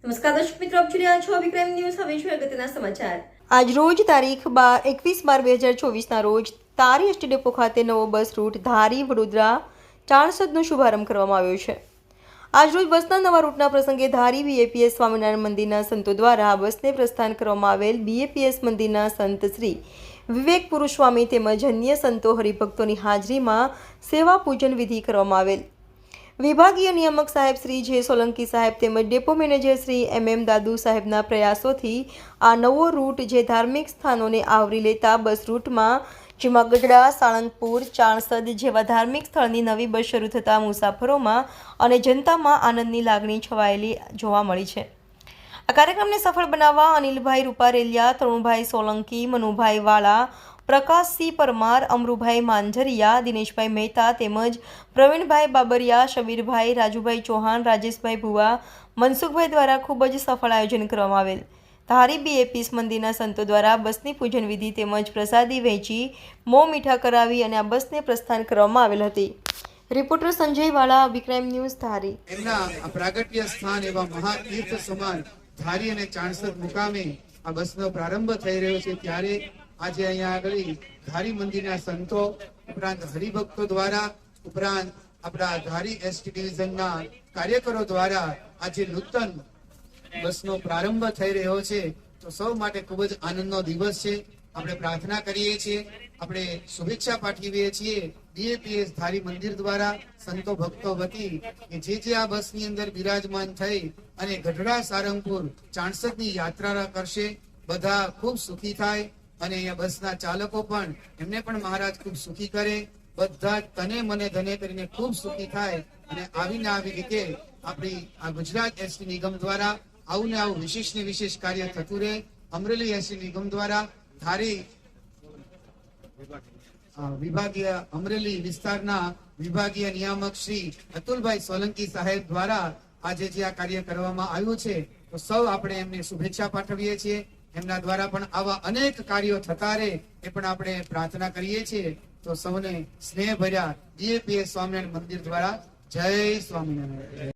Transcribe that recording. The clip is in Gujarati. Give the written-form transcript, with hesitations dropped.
નમસ્કાર દર્શક મિત્રો, આપ જોઈ રહ્યા છો વિક્રમ ન્યૂઝ. હવે જોઈએ અગત્યના સમાચાર. આજ રોજ તારીખ 21/12/2024 રોજ તારી એસટી ડેપો ખાતે નવો બસ રૂટ ધારી વડોદરા ચાણસદનો શુભારંભ કરવામાં આવ્યો છે. આજ રોજ બસના નવા રૂટના પ્રસંગે ધારી બીએપીએસ સ્વામિનારાયણ મંદિરના સંતો દ્વારા આ બસને પ્રસ્થાન કરવામાં આવેલ બીએપીએસ મંદિરના સંત શ્રી વિવેક પુરુષ સ્વામી તેમજ અન્ય સંતો હરિભક્તોની હાજરીમાં સેવા પૂજન વિધિ કરવામાં આવેલ. વિભાગીય નિયામક સાહેબ શ્રી જે સોલંકી સાહેબ તેમજ ડેપો મેનેજર શ્રી MM દાદુ સાહેબના પ્રયાસોથી આ નવો રૂટ જે ધાર્મિક સ્થાનોને આવરી લેતા બસ રૂટમાં જેમાં ગઢડા, સાળંગપુર, ચાણસદ જેવા ધાર્મિક સ્થળની નવી બસ શરૂ થતાં મુસાફરોમાં અને જનતામાં આનંદની લાગણી છવાયેલી જોવા મળી છે. આ કાર્યક્રમને સફળ બનાવવા અનિલભાઈ રૂપારેલિયા, તરુણભાઈ સોલંકી, મનુભાઈ વાળા, પ્રકાશસિંહ પરમાર, અમરુભાઈ માંઝરિયા, દિનેશભાઈ મહેતા તેમજ પ્રવીણભાઈ બાબરિયા, શબીરભાઈ, રાજુભાઈ ચૌહાણ, રાજેશભાઈ ભુવા, મનસુખભાઈ દ્વારા ખૂબ જ સફળ આયોજન કરવામાં આવેલ. ધારી બીએપીએસ મંદિરના સંતો દ્વારા બસની પૂજન વિધિ તેમજ પ્રસાદી વહેંચી મોં મીઠા કરાવી અને આ બસને પ્રસ્થાન કરવામાં આવેલ હતી. રિપોર્ટર સંજય વાળા, વિક્રમ ન્યૂઝ, ધારી. એમના આ પ્રાગટ્ય સ્થાન એવા મહાતીર્થ સમાન ધારી અને ચાણસદ મુકામે આ બસનો પ્રારંભ થઈ રહ્યો છે. ત્યારે આજે અહીંયા આગળ ધારી મંદિરના સંતો ઉપરાંત હરિભક્તો દ્વારા ઉપરાંત આપણા ધારી એસટી ડિવિઝનના કાર્યકરો દ્વારા આજે નૂતન બસનો પ્રારંભ થઈ રહ્યો છે. તો સૌ માટે ખૂબ જ આનંદનો દિવસ છે. આપણે પ્રાર્થના કરીએ છીએ, આપણે શુભેચ્છા પાઠવીએ છીએ બીએપીએસ ધારી મંદિર દ્વારા સંતો ભક્તો વતી કે જે આ બસની અંદર બિરાજમાન થઈ અને ગઢડા, સારંગપુર, ચાણસદની યાત્રા કરશે, બધા ખૂબ સુખી થાય અને અહીંયા બસના ચાલકો પણ એમને પણ મહારાજ ખૂબ સુખી કરે, બધા તને મને ધને કરીને ખૂબ સુખી થાય અને આવીને આવી રીતે આપણી આ ગુજરાત એસટી નિગમ દ્વારા આવું ને આવું વિશેષ ને વિશેષ કાર્ય થતું રહે. અમરેલી એસટી નિગમ દ્વારા ધારી વિભાગીય અમરેલી વિસ્તારના વિભાગીય નિયામક શ્રી અતુલભાઈ સોલંકી સાહેબ દ્વારા આજે જે આ કાર્ય કરવામાં આવ્યું છે તો સૌ આપણે એમને શુભેચ્છા પાઠવીએ છીએ. એમના દ્વારા પણ આવા અનેક કાર્યો થતા રહે એ પણ આપણે પ્રાર્થના કરીએ છીએ. તો સૌને સ્નેહ ભર્યા બીએપીએસ સ્વામિનારાયણ મંદિર દ્વારા જય સ્વામિનારાયણ.